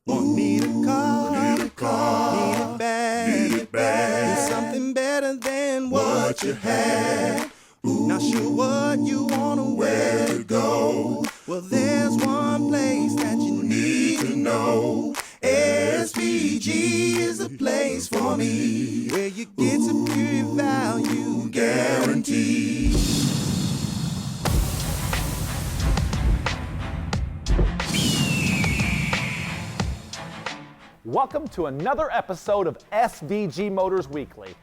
Need a car, need it bad, need something better than what you had. Not sure what you want or where to go. Well, there's one place that you need to know. SVG is the place for me, where you get superior value guaranteed. Welcome to another episode of SVG Motors Weekly.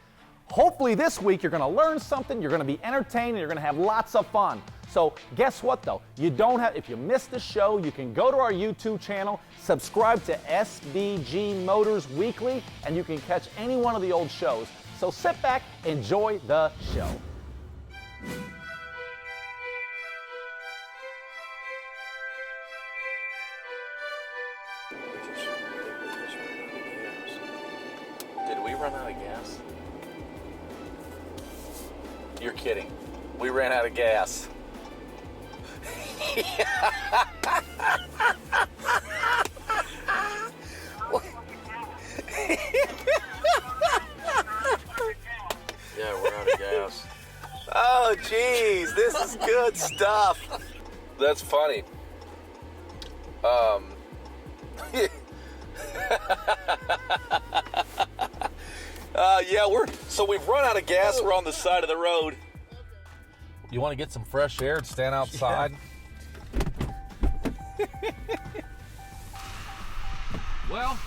Hopefully this week you're going to learn something, you're going to be entertained, and you're going to have lots of fun. So guess what though? If you missed the show, you can go to our YouTube channel, subscribe to SVG Motors Weekly, and you can catch any one of the old shows. So sit back, enjoy the show. Did we run out of gas? You're kidding. We ran out of gas. Yeah, we're out of gas. Oh, geez, this is good stuff. That's funny. We've run out of gas. We're on the side of the road. You want to get some fresh air and stand outside? Yeah. Well,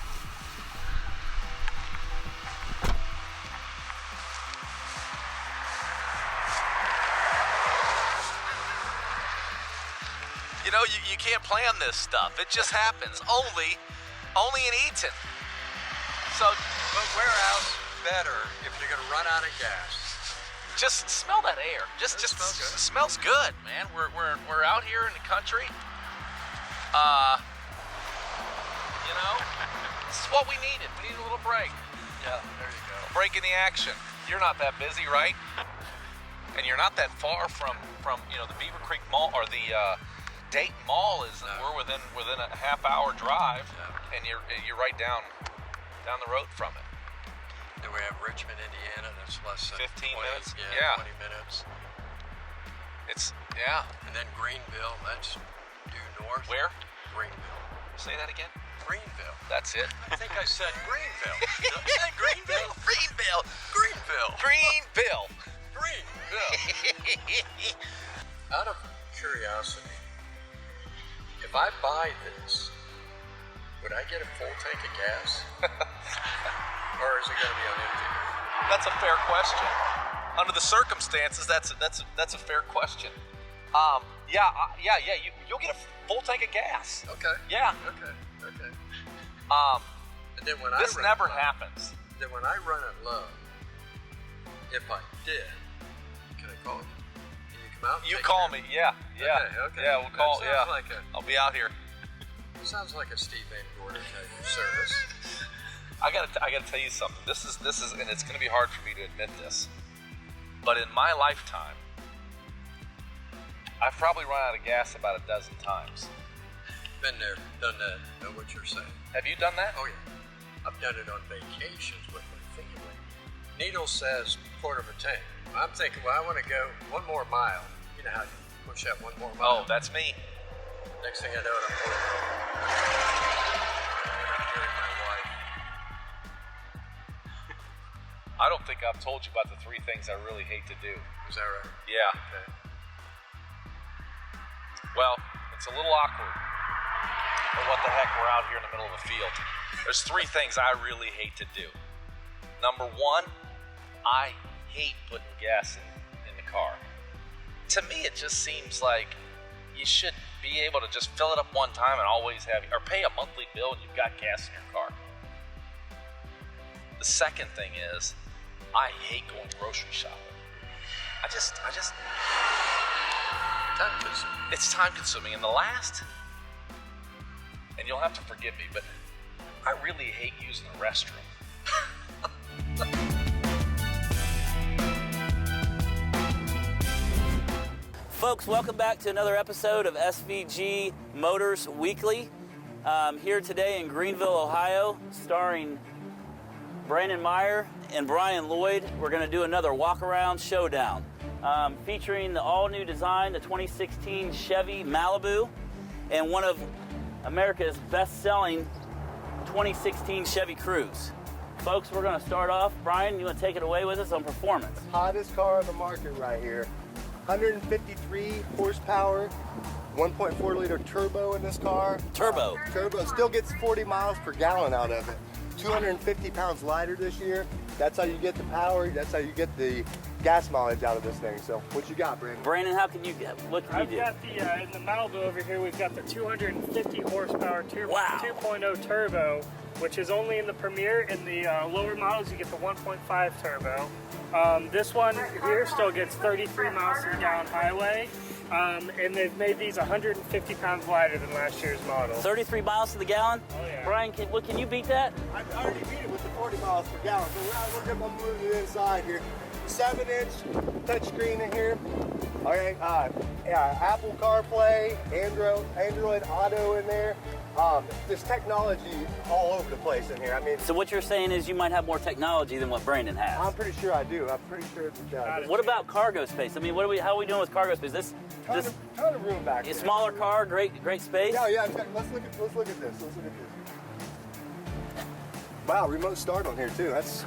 you know, you can't plan this stuff. It just happens. Only in Eaton. So, But where else better if you're going to run out of gas? just smell that air. Just smells good. Smells good, man. We're out here in the country. You know, this is what we needed. We needed a little break. Yeah, there you go. A break in the action. You're not that busy, right? And you're not that far from the Beaver Creek Mall or the Dayton Mall is. No. We're within a half-hour drive, Yeah. and you're right down the road from it. Then we have Richmond, Indiana. That's less than 15 minutes? Yeah, Yeah. 20 minutes. Yeah. And then Greenville. That's due north. Where? Greenville. Say that again. Greenville. That's it. I think I said Greenville. Did I say Greenville? Greenville. Greenville. Greenville. Greenville. Out of curiosity, if I buy this, would I get a full tank of gas? Or is it going to be on empty? That's a fair question. Under the circumstances, that's a fair question. You'll get a full tank of gas. Okay. Yeah. Okay. And then when This I run never it low, happens. Then when I run it low, if I did, can I call you? Can you come out? and You take call care? me. Yeah. Okay. Yeah, we'll call. That Yeah. I'll be out here. Sounds like a Steve VanGorder type of service. I gotta tell you something. This is, and it's gonna be hard for me to admit this, but in my lifetime, I've probably run out of gas about a dozen times. Been there, done that. Know what you're saying? Have you done that? Oh yeah. I've done it on vacations with my family. Needle says quarter of a tank. I'm thinking, well, I want to go one more mile. You know how you push that one more mile? Oh, that's me. Next thing I know, I'm pulling over. I'm hearing my wife. I don't think I've told you about the 3 things I really hate to do. Is that right? Yeah. Okay. Well, it's a little awkward. But what the heck, we're out here in the middle of a field. There's 3 things I really hate to do. Number 1, I hate putting gas in the car. To me, it just seems like you should be able to just fill it up one time and always have, or pay a monthly bill and you've got gas in your car. The second thing is, I hate going grocery shopping. I just Time consuming. it's time consuming. And the last, and you'll have to forgive me, but I really hate using the restroom. Folks, welcome back to another episode of SVG Motors Weekly. Here today in Greenville, Ohio, starring Brandon Meyer and Brian Lloyd. We're going to do another walk-around showdown, featuring the all-new design, the 2016 Chevy Malibu, and one of America's best-selling 2016 Chevy Cruze. Folks, we're going to start off. Brian, you want to take it away with us on performance? Hottest car on the market right here. 153 horsepower, 1.4 liter turbo in this car. Turbo. Turbo still gets 40 miles per gallon out of it. 250 pounds lighter this year. That's how you get the power. That's how you get the gas mileage out of this thing. So what you got, Brandon? Brandon, how can you what can you do? I've got the in the Malibu over here. We've got the 250 horsepower turbo, Wow. 2.0 turbo, which is only in the Premier. In the lower models, you get the 1.5 turbo. This one here still gets 33 miles per gallon highway, and they've made these 150 pounds lighter than last year's model. 33 miles to the gallon? Oh, yeah. Brian, can you beat that? I already beat it with the 40 miles per gallon. So look at my moving inside here. 7-inch touchscreen in here. All right, Apple CarPlay, Android Auto in there. There's technology all over the place in here. I mean, So what you're saying is you might have more technology than what Brandon has. I'm pretty sure I do. I'm pretty sure that What about cargo space? I mean, how are we doing with cargo space? This ton of room back a here. smaller car, great space. Yeah. Exactly. Let's look at this. Wow, remote start on here too. That's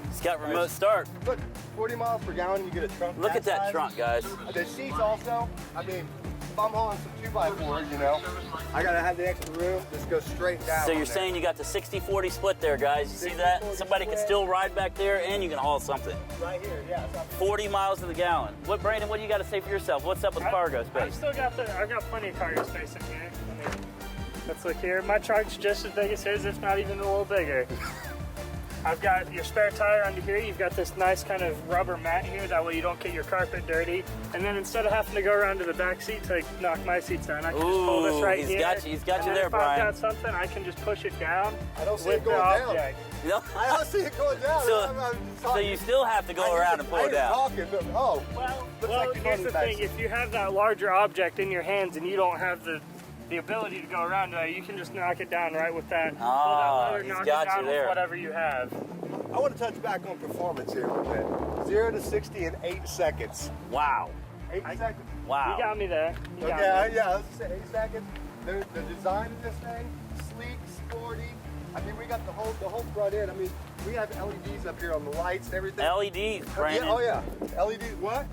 It's got remote start. look, 40 miles per gallon. You get a trunk. Look at that size. trunk, guys. The seats also. I mean, if I'm hauling some 2x4s, you know, I gotta have the extra room. Just go straight down. So on you're there. saying you got the 60-40 split there, guys. You see that? 60-40 Somebody can split. still ride back there and you can haul something. Right here, yeah. So 40 miles to the gallon. Brandon, what do you got to say for yourself? What's up with cargo I've space? still got I've got plenty of cargo space in here. I mean, let's look here. My trunk's just as big as his, if not even a little bigger. I've got your spare tire under here. You've got this nice kind of rubber mat here. That way you don't get your carpet dirty. And then instead of having to go around to the back seat to knock my seats down, I can just pull this right he's here. got you. He's got And you then there, if Brian. I've got something, I can just push it down I don't see with it the going down. object. You know? I don't see it going down. So- I'm just So talking. you still have to go around and pull it down. Talking, but, oh, Well, Looks like you're here's on the the thing. back. If you have that larger object in your hands and you don't have the ability to go around it, you can just knock it down right with that. Pull Ah, that lever, he's knock got it down you there. with whatever you have. I want to touch back on performance here a bit. 0 to 60 in 8 seconds. Wow. 8 seconds. Wow. You got me there. You got me. Okay, yeah, let's say 8 seconds. The design of this thing, sleek, sporty. I mean, we got the whole front end. I mean, we have LEDs up here on the lights and everything. LEDs, Brandon. Yeah, oh yeah. LEDs, what?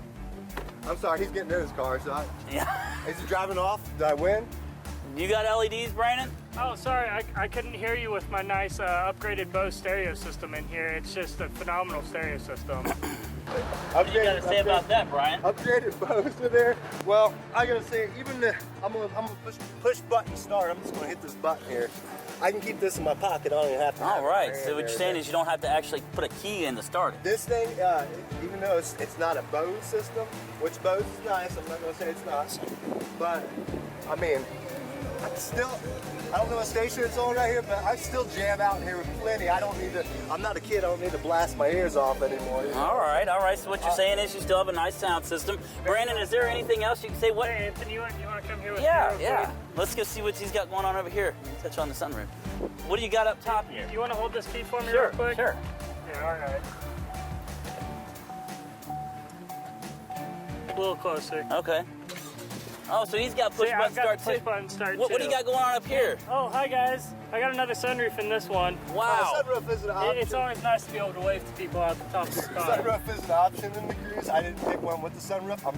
I'm sorry, he's getting in his car, so Yeah. is he driving off? Did I win? You got LEDs, Brandon? Oh, sorry, I couldn't hear you with my nice upgraded Bose stereo system in here. It's just a phenomenal stereo system. What do you got to say about that, Brian? Upgraded Bose in there. Well, I gotta say, I'm gonna push button start. I'm just gonna hit this button here. I can keep this in my pocket. I don't even have to. All have it right. there, So what there, you're saying there. is you don't have to actually put a key in to start it. This thing, even though it's not a Bose system, which Bose is nice, I'm not gonna say it's not, but I mean, I don't know what station it's on right here, but I still jam out in here with plenty. I'm not a kid, I don't need to blast my ears off anymore. You know? All right. So what you're saying is you still have a nice sound system. Brandon, is there anything else you can say? What? Hey, Anthony, you want to come here with me? Yeah, real yeah. quick? Let's go see what he's got going on over here. Touch on the sunroof. What do you got up top here? You want to hold this key for me Sure, real quick? sure. Yeah, all right. A little closer. Okay. Oh, so he's got push See, button I've got start push too. button start What do you too. got going on up here? Oh, hi guys. I got another sunroof in this one. Wow. Sunroof is an option. It's always nice to be able to wave to people out the top of your car. Sunroof is an option in the Cruze. I didn't pick one with the sunroof.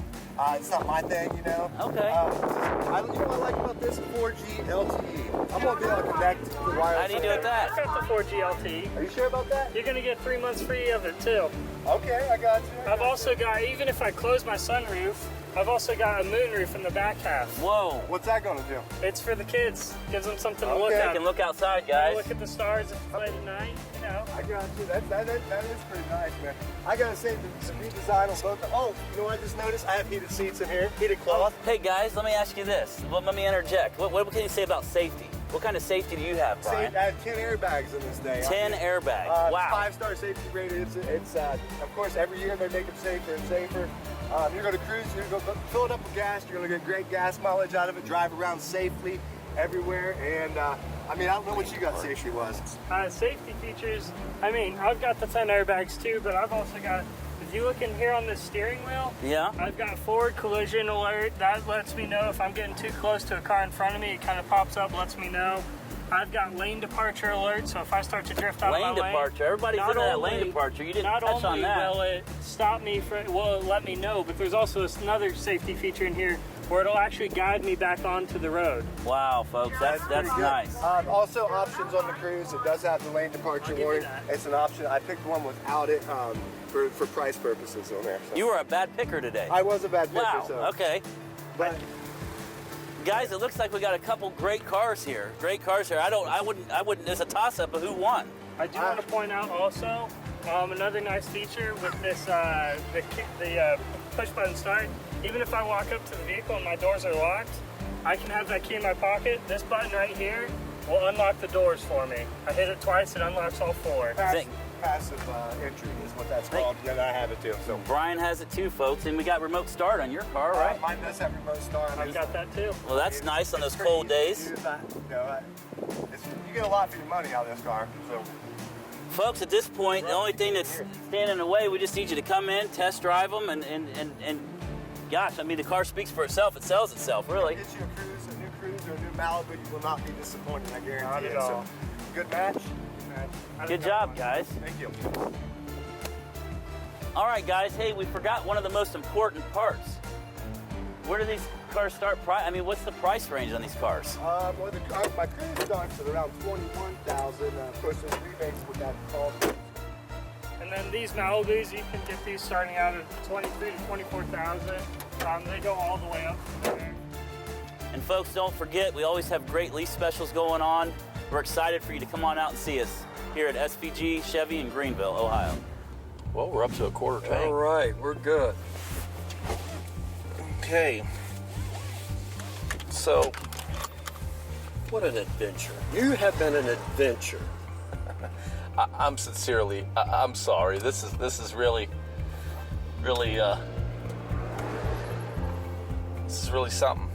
It's not my thing, you know. Okay. You know what I like about this 4G LTE? I'm gonna be able to connect to the wireless. How do you do with that? I've got the 4G LTE. Are you sure about that? You're gonna get 3 months free of it too. Okay, I got you. I've also got, even if I close my sunroof, I've also got a moonroof in the back half. Whoa. What's that gonna do? It's for the kids. Gives them something to look Okay. You at. can look outside, guys. Look at the stars if it's late at night, you know. I got you. That is pretty nice, man. I gotta say the redesign on both. Oh, you know what I just noticed? I have heated seats in here, heated cloth. Hey guys, let me ask you this. Let me interject. What can you say about safety? What kind of safety do you have, Brian? I have 10 airbags in this thing. 10 airbags. Wow. 5-star safety rated. It's of course every year they make them safer and safer. You're going to cruise. You're going to fill it up with gas. You're going to get great gas mileage out of it. Drive around safely. everywhere. And I mean, I don't know what you got safety was. Safety features, I mean, I've got the 10 airbags too, but I've also got, if you look in here on the steering wheel, Yeah. I've got forward collision alert. That lets me know if I'm getting too close to a car in front of me. It kind of pops up, lets me know. I've got lane departure alert, so if I start to drift out of my Lane departure. Everybody's not into that only- lane departure. You didn't not touch on only that. will it stop me, will it let me know, but there's also another safety feature in here where it'll actually guide me back onto the road. Wow, folks, that's pretty good. nice. Also, options on the Cruze. It does have the lane departure give you warning. that. It's an option. I picked one without it for price purposes on there. So. You were a bad picker today. I was a bad picker. Wow. So. Okay. But Guys, it looks like we got a couple great cars here. Great cars here. I wouldn't. It's a toss-up of who won. I do want to point out also another nice feature with this the push button start. Even if I walk up to the vehicle and my doors are locked, I can have that key in my pocket. This button right here will unlock the doors for me. I hit it twice, it unlocks all four. passive entry is what that's called. And I have it too. So Brian has it too, folks, and we got remote start on your car, right? mine does have remote start. I've got that too. Well, that's nice on those pretty cold easy to days. use. You get a lot for your money out of this car. So Folks, at this point, the only thing that's standing in the way, we just need you to come in, test drive them, and gosh, I mean, the car speaks for itself. It sells itself, really. get you a Cruze, a new Cruze, or a new Malibu, you will not be disappointed. I guarantee Not it. at all. So, good match. Good job, guys. Thank you. All right, guys. Hey, we forgot one of the most important parts. Where do these cars start? I mean, what's the price range on these cars? Well, my Cruze starts at around $21,000. Of course, there's rebates with that cost. And then these Malibus, you can get these starting out at $23,000 to $24,000. They go all the way up from there. And folks, don't forget, we always have great lease specials going on. We're excited for you to come on out and see us here at SVG Chevy in Greenville, Ohio. Well, we're up to a quarter tank. All right, we're good. Okay. So, What an adventure. You have been an adventure. I'm sincerely, I'm sorry. This is really something.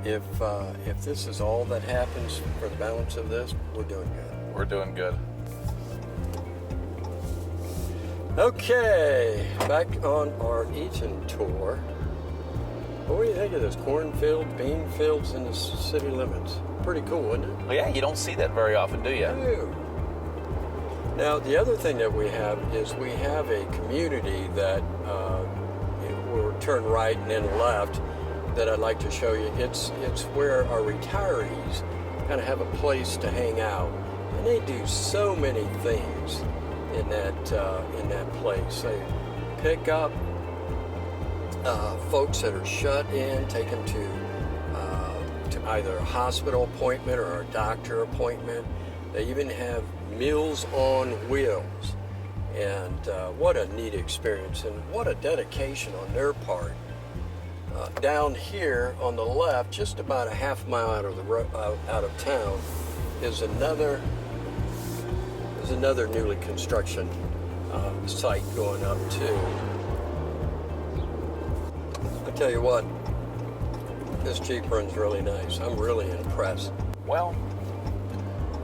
If this is all that happens for the balance of this, we're doing good. We're doing good. Okay, back on our Eaton tour. What do you think of this? Cornfield, bean fields in the city limits. Pretty cool, isn't it? Well, yeah, you don't see that very often, do you? No. Now, the other thing that we have is we have a community that we'll turn right and then left that I'd like to show you. It's where our retirees kind of have a place to hang out, and they do so many things in that place. They pick up folks that are shut in, take them to either a hospital appointment or a doctor appointment. They even have Meals on Wheels, and what a neat experience and what a dedication on their part. Down here on the left, just about a half mile out of town, is another newly construction site going up too. I tell you what, this Jeep runs really nice. I'm really impressed. Well,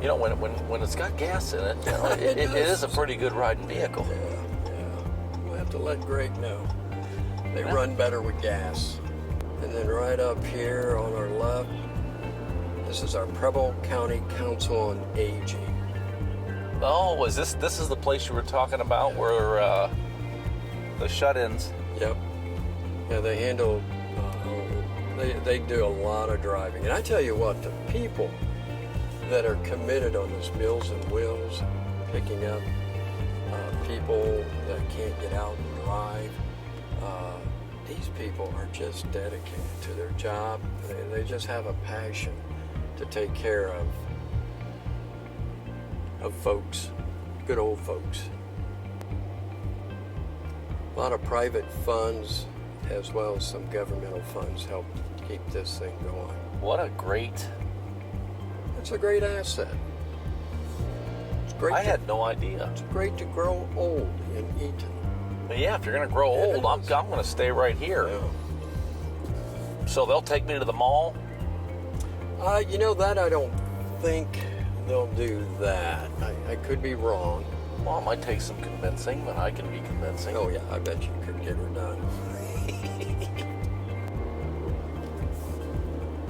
you know, when it's got gas in it, you know, it is a pretty good riding vehicle. Yeah. We'll have to let Greg know. They run better with gas. And then right up here on our left, this is our Preble County Council on Aging. Oh, is this is the place you were talking about where the shut-ins? Yep. Yeah, they handle, they do a lot of driving. And I tell you what, the people that are committed on this Meals and Wheels, picking up people that can't get out and drive, these people are just dedicated to their job. They just have a passion to take care of folks, good old folks. A lot of private funds as well as some governmental funds help keep this thing going. What a great... It's a great asset. It's great. I had no idea. It's great to grow old in Eaton. But yeah, if you're going to grow old, I'm going to stay right here. Yeah. So they'll take me to the mall? You know that I don't think they'll do that. I could be wrong. Well, it might take some convincing, but I can be convincing. Oh yeah, I bet you could get her done.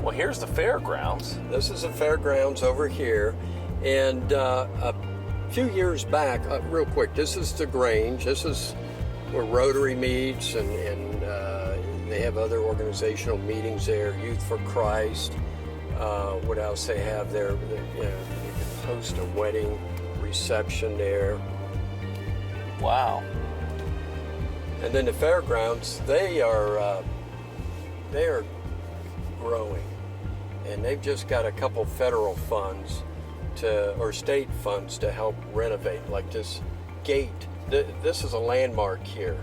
Well, here's the fairgrounds. This is the fairgrounds over here, and a few years back, real quick, this is the Grange. This is where Rotary meets, and they have other organizational meetings there. Youth for Christ. What else they have there? You can host a wedding reception there. Wow. And then the fairgrounds, they are growing, and they've just got a couple federal funds or state funds to help renovate, like this gate. This is a landmark here,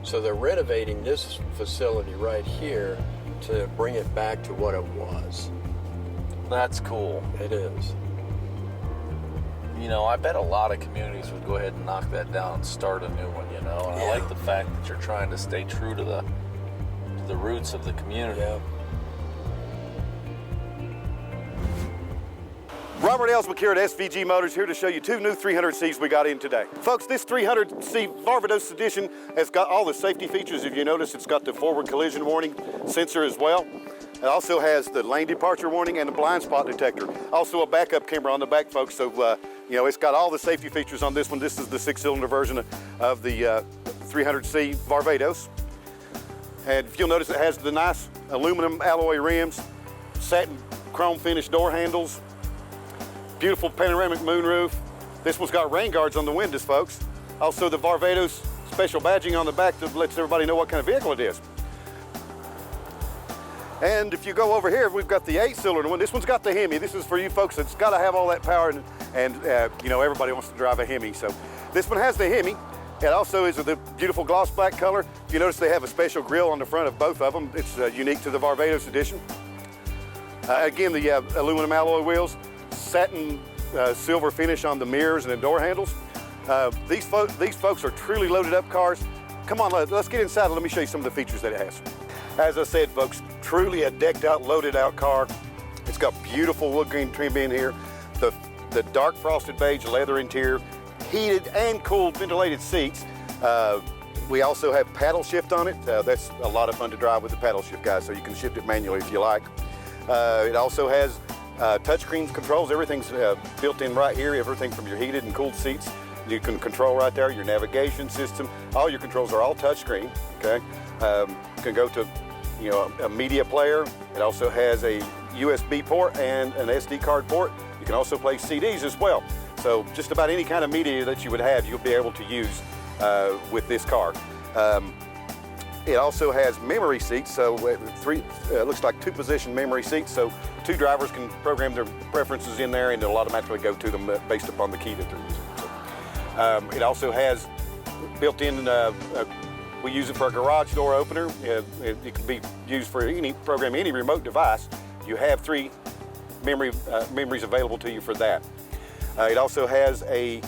so they're renovating this facility right here to bring it back to what it was. That's cool. It is. You know, I bet a lot of communities would go ahead and knock that down and start a new one, you know. And Yeah. I like the fact that you're trying to stay true to the roots of the community. Yeah. Robert Ellswick here at SVG Motors, here to show you two new 300Cs we got in today. Folks, this 300C Barbados edition has got all the safety features. If you notice, it's got the forward collision warning sensor as well. It also has the lane departure warning and the blind spot detector. Also a backup camera on the back, folks, so you know, it's got all the safety features on this one. This is the 6-cylinder version of the 300C Barbados. And if you'll notice, it has the nice aluminum alloy rims, satin chrome finish door handles, beautiful panoramic moonroof. This one's got rain guards on the windows, folks. Also the Barbados special badging on the back that lets everybody know what kind of vehicle it is. And if you go over here, we've got the 8-cylinder one. This one's got the Hemi. This is for you folks that's got to have all that power, and you know, everybody wants to drive a Hemi. So this one has the Hemi. It also is the beautiful gloss black color. If you notice, they have a special grille on the front of both of them. It's unique to the Barbados edition. Again, the aluminum alloy wheels, satin silver finish on the mirrors and the door handles. These folks are truly loaded up cars. Come on, let's get inside and let me show you some of the features that it has. As I said, folks, truly a decked out, loaded out car. It's got beautiful wood grain trim in here, the dark frosted beige leather interior, heated and cooled ventilated seats. We also have paddle shift on it. That's a lot of fun to drive with the paddle shift, guys, so you can shift it manually if you like. It also has touchscreen controls. Everything's built in right here, everything from your heated and cooled seats. You can control right there, your navigation system. All your controls are all touchscreen, okay? You can go to, you know, a media player. It also has a USB port and an SD card port. You can also play CDs as well. So just about any kind of media that you would have, you'll be able to use with this car. It also has memory seats, so looks like 2-position memory seats, so 2 drivers can program their preferences in there and it'll automatically go to them based upon the key that they're using. So, it also has built-in, we use it for a garage door opener. It can be used for program any remote device. You have 3 memories available to you for that. It also has a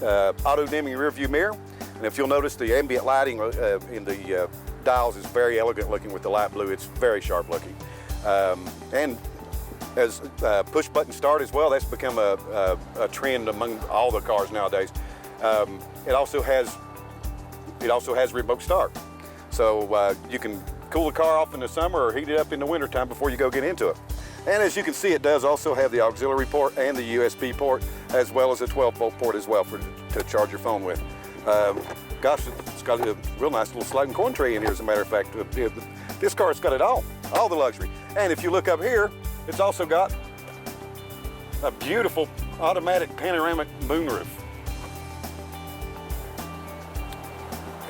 auto-dimming rear view mirror, and if you'll notice, the ambient lighting in the dials is very elegant looking with the light blue. It's very sharp looking. And as push button start as well, that's become a trend among all the cars nowadays. It also has remote start. So you can cool the car off in the summer or heat it up in the wintertime before you go get into it. And as you can see, it does also have the auxiliary port and the USB port, as well as a 12-volt port as well to charge your phone with. Gosh, it's got a real nice little sliding corn tray in here, as a matter of fact. This car's got it all the luxury. And if you look up here, it's also got a beautiful automatic panoramic moonroof.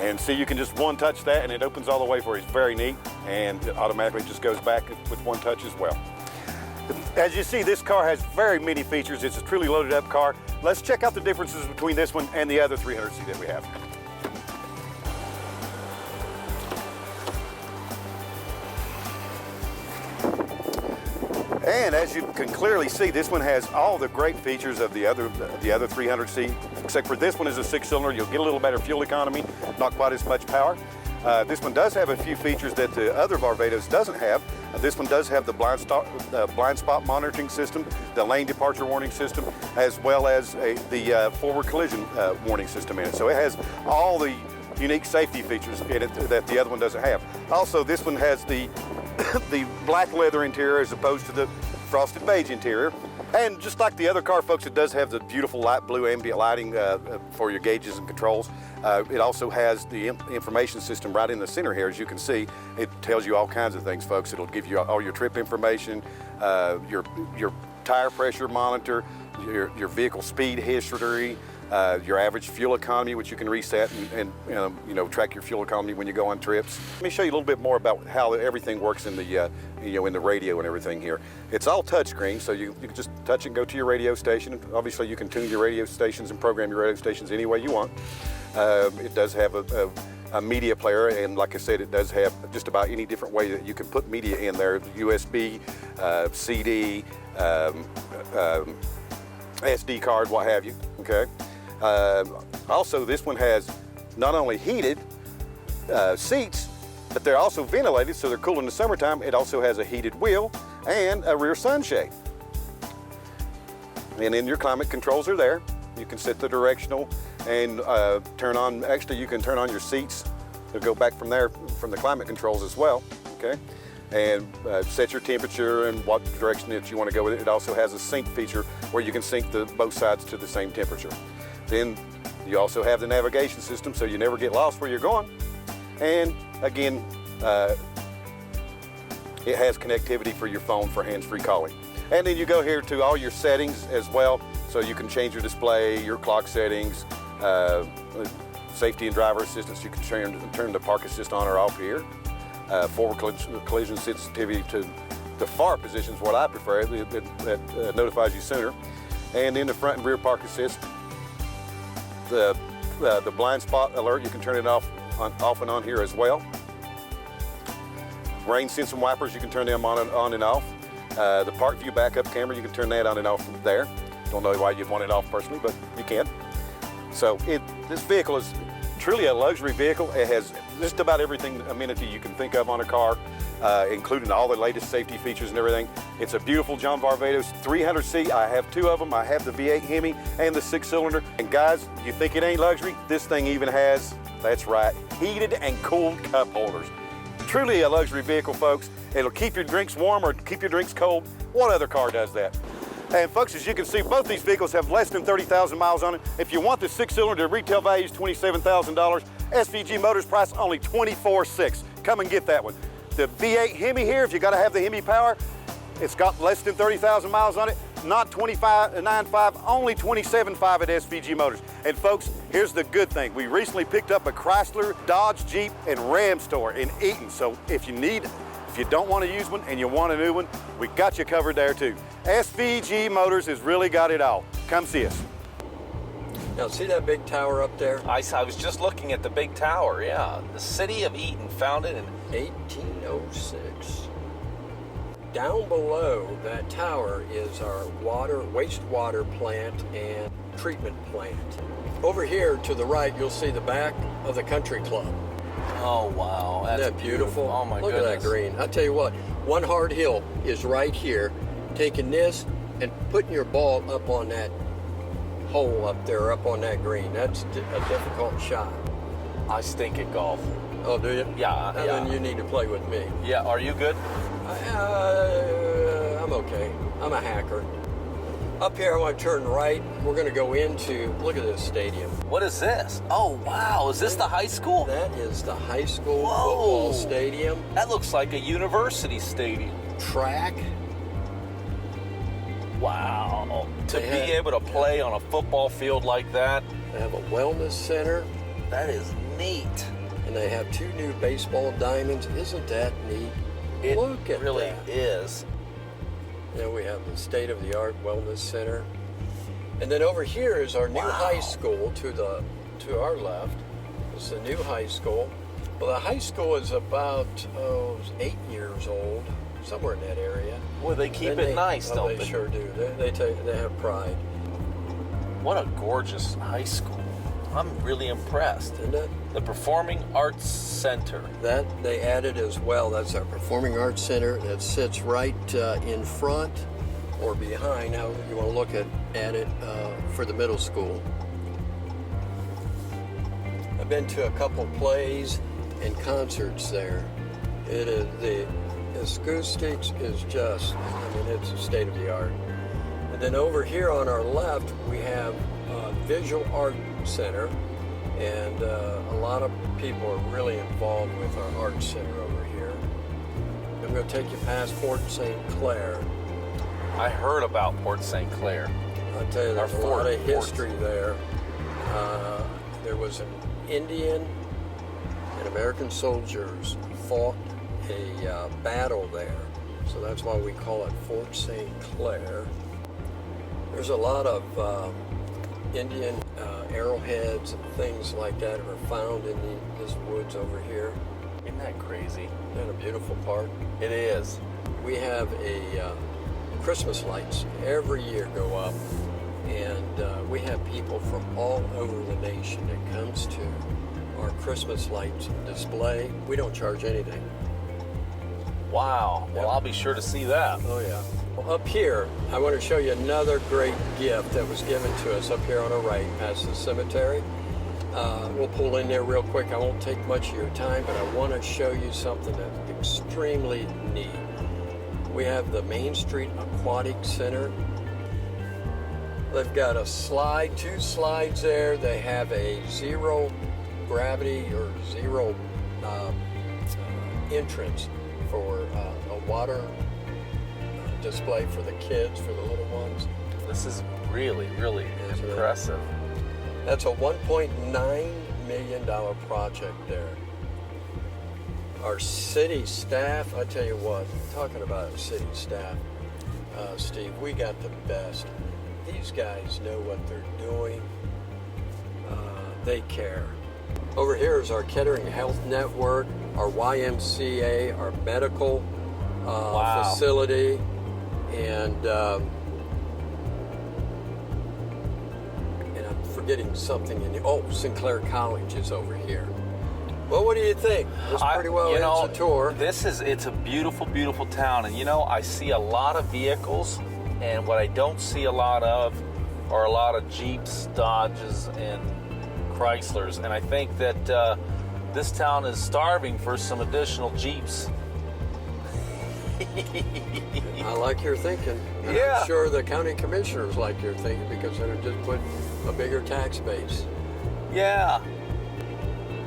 And see, you can just one touch that and it opens all the way for you. It's very neat, and it automatically just goes back with one touch as well. As you see, this car has very many features. It's a truly loaded up car. Let's check out the differences between this one and the other 300C that we have. And as you can clearly see, this one has all the great features of the other 300C, except for this one is a 6-cylinder. You'll get a little better fuel economy, not quite as much power. This one does have a few features that the other Varvatos doesn't have. This one does have the blind spot monitoring system, the lane departure warning system, as well as the forward collision warning system in it. So it has all the unique safety features in it that the other one doesn't have. Also, this one has the the black leather interior as opposed to the frosted beige interior. And just like the other car, folks, it does have the beautiful light blue ambient lighting for your gauges and controls. It also has the information system right in the center here. As you can see, it tells you all kinds of things, folks. It'll give you all your trip information, your tire pressure monitor, your vehicle speed history, your average fuel economy, which you can reset and you know, track your fuel economy when you go on trips. Let me show you a little bit more about how everything works in the you know, in the radio and everything here. It's all touchscreen, so you can just touch and go to your radio station. Obviously, you can tune your radio stations and program your radio stations any way you want. It does have a media player, and like I said, it does have just about any different way that you can put media in there: USB, CD, SD card, what have you. Okay. Also, this one has not only heated seats, but they're also ventilated, so they're cool in the summertime. It also has a heated wheel and a rear sunshade. And then your climate controls are there. You can set the directional and turn on, actually you can turn on your seats. They'll go back from there, from the climate controls as well, okay? And set your temperature and what direction that you want to go with it. It also has a sync feature where you can sync both sides to the same temperature. Then you also have the navigation system, so you never get lost where you're going. And again, it has connectivity for your phone for hands-free calling. And then you go here to all your settings as well, so you can change your display, your clock settings, safety and driver assistance. You can turn the park assist on or off here. Forward collision sensitivity to the far positions, what I prefer, that notifies you sooner. And then the front and rear park assist. The blind spot alert, you can turn it off and on here as well. Rain sensing wipers, you can turn them on and off. The park view backup camera, you can turn that on and off from there. Don't know why you'd want it off personally, but you can. So this vehicle is truly a luxury vehicle. It has just about everything amenity you can think of on a car, including all the latest safety features and everything. It's a beautiful John Varvatos 300C. I have two of them. I have the V8 Hemi and the 6-cylinder. And guys, you think it ain't luxury? This thing even has, that's right, heated and cooled cup holders. Truly a luxury vehicle, folks. It'll keep your drinks warm or keep your drinks cold. What other car does that? And folks, as you can see, both these vehicles have less than 30,000 miles on it. If you want the 6-cylinder, retail value is $27,000. SVG Motors price only $24,600. Come and get that one. The V8 Hemi here, if you gotta have the Hemi power, it's got less than 30,000 miles on it. Not $25,950, only $27,500 at SVG Motors. And folks, here's the good thing. We recently picked up a Chrysler, Dodge, Jeep, and Ram store in Eaton. So if you don't want to use one and you want a new one, we got you covered there too. SVG Motors has really got it all. Come see us. Now, see that big tower up there? I was just looking at the big tower, yeah. The city of Eaton, founded in 1806. Down below that tower is our wastewater plant and treatment plant. Over here to the right, you'll see the back of the country club. Oh, wow. That's Isn't that beautiful? Oh, my Look goodness. at that green. I'll tell you what, one hard hill is right here. Taking this and putting your ball up on that hole up there, up on that green. That's a difficult shot. I stink at golf. Oh, do you? Yeah. Then you need to play with me. Yeah, are you good? I'm okay. I'm a hacker. Up here, I want to turn right. We're going to go into, look at this stadium. What is this? Oh, wow. Is this the high school? That is the high school Whoa. football stadium. That looks like a university stadium. Track. Wow. To be able to play on a football field like that. They have a wellness center. That is neat. And they have 2 new baseball diamonds. Isn't that neat? It Look at really that. is. Then we have the state-of-the-art wellness center. And then over here is our new high school to our left. It's the new high school. Well, the high school is about 8 years old, somewhere in that area. Well, they keep it nice, don't they? Sure do. They have pride. What a gorgeous high school. I'm really impressed. Isn't it? The Performing Arts Center. That they added as well. That's our Performing Arts Center that sits right in front or behind, however you want to look at it, for the middle school. I've been to a couple plays and concerts there. It is, the acoustics is just, I mean, it's state of the art. And then over here on our left, we have Visual Art Center, and a lot of people are really involved with our art center over here. I'm going to take you past Port St. Clair. I heard about Port St. Clair. I'll tell you, there's a Fort- lot of Fort. history there. There was an Indian and American soldiers fought a battle there, so that's why we call it Fort St. Clair. There's a lot of Indian arrowheads and things like that are found in this woods over here. Isn't that crazy? And a beautiful park. It is. We have a Christmas lights every year go up, and we have people from all over the nation that comes to our Christmas lights display. We don't charge anything. Wow. Well, I'll be sure to see that. Oh yeah. Well, up here, I want to show you another great gift that was given to us up here on our right, past the cemetery. We'll pull in there real quick. I won't take much of your time, but I want to show you something that's extremely neat. We have the Main Street Aquatic Center. They've got a slide, 2 slides there. They have a zero gravity or zero entrance for a water display for the kids, for the little ones. This is really, really impressive. That's a $1.9 million project there. Our city staff, I tell you what, talking about city staff, Steve, we got the best. These guys know what they're doing. They care. Over here is our Kettering Health Network, our YMCA, our medical facility, and I'm forgetting something in the, Sinclair College is over here. Well, what do you think? This pretty well ends the tour. It's a beautiful, beautiful town, and I see a lot of vehicles, and what I don't see a lot of are a lot of Jeeps, Dodges, and Chryslers, and I think that this town is starving for some additional Jeeps. I like your thinking. And Yeah. I'm sure the county commissioners like your thinking because they're just put a bigger tax base. Yeah.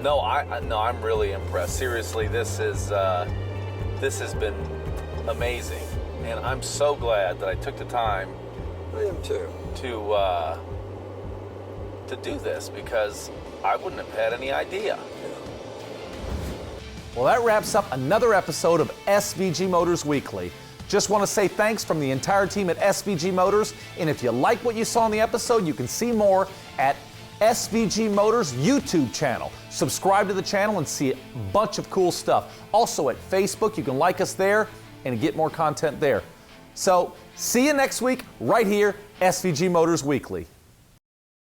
No, I'm really impressed. Seriously, this has been amazing, and I'm so glad that I took the time I am too. to do this, because I wouldn't have had any idea. Well, that wraps up another episode of SVG Motors Weekly. Just want to say thanks from the entire team at SVG Motors, and if you like what you saw in the episode, you can see more at SVG Motors YouTube channel. Subscribe to the channel and see a bunch of cool stuff. Also at Facebook, you can like us there and get more content there. So, see you next week right here, SVG Motors Weekly.